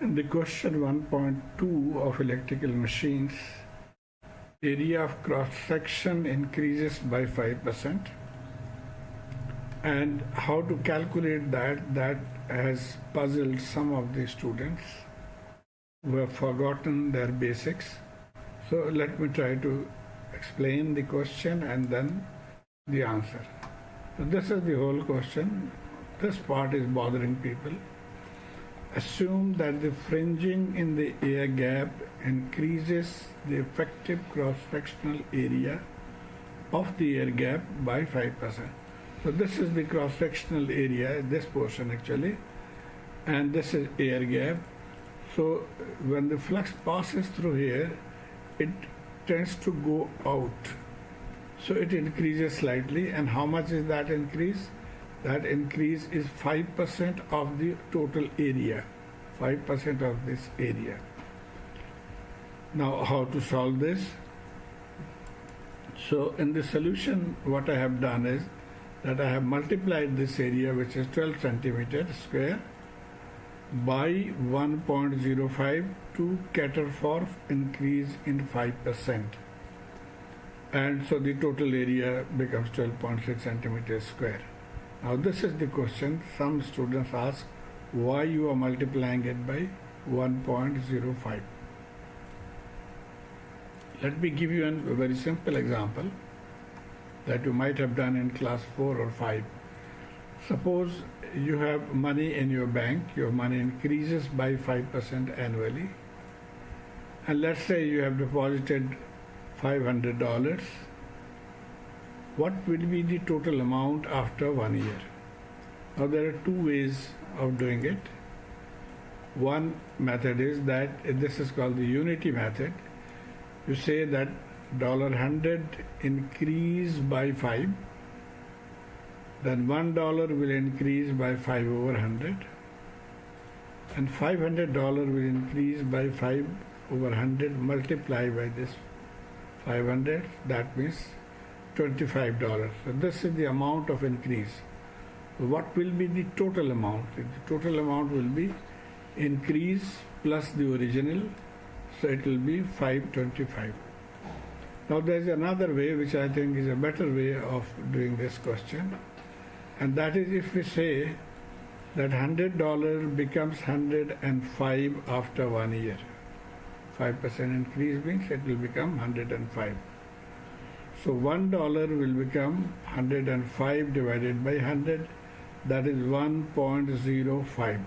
In the question 1.2 of electrical machines, area of cross-section increases by 5%. And how to calculate that has puzzled some of the students who have forgotten their basics. So let me try to explain the question and then the answer. So this is the whole question. This part is bothering people. Assume that the fringing in the air gap increases the effective cross-sectional area of the air gap by 5%. So this is the cross-sectional area, this portion actually, and this is air gap. So when the flux passes through here, it tends to go out. So it increases slightly, and how much is that increase? That increase is 5% of the total area, 5% of this area. Now how to solve this? So in the solution, what I have done is that I have multiplied this area, which is 12 centimeters square, by 1.05 to cater for increase in 5%. And so the total area becomes 12.6 centimeters square. Now this is the question. Some students ask why you are multiplying it by 1.05. Let me give you a very simple example that you might have done in class 4 or 5. Suppose you have money in your bank, your money increases by 5% annually, and let's say you have deposited $500. What will be the total amount after 1 year? Now there are two ways of doing it. One method is that this is called the unity method. You say that $100 increase by 5, then $1 will increase by 5 over 100, and $500 will increase by 5 over 100 multiplied by this 500, that means $25. So this is the amount of increase. So what will be the total amount? The total amount will be increase plus the original, so it will be 525. Now there is another way which I think is a better way of doing this question, and that is if we say that $100 becomes 105 after 1 year. 5% increase means it will become 105. So $1 will become 105 divided by 100, that is 1.05.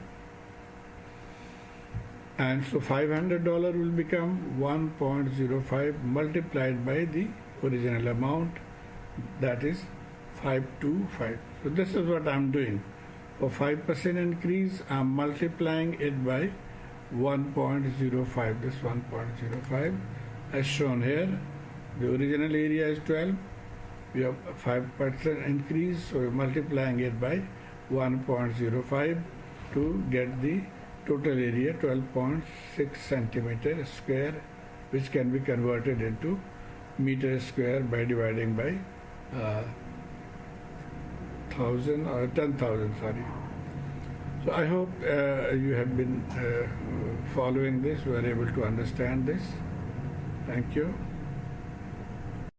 And so $500 will become 1.05 multiplied by the original amount, that is 525. So this is what I am doing. For 5% increase, I am multiplying it by 1.05. This 1.05 as shown here. The original area is 12. We have 5% increase, so we are multiplying it by 1.05 to get the total area 12.6 centimeters square, which can be converted into meters square by dividing by 1000 or 10,000, sorry. So I hope you have been following this, you are able to understand this. Thank you.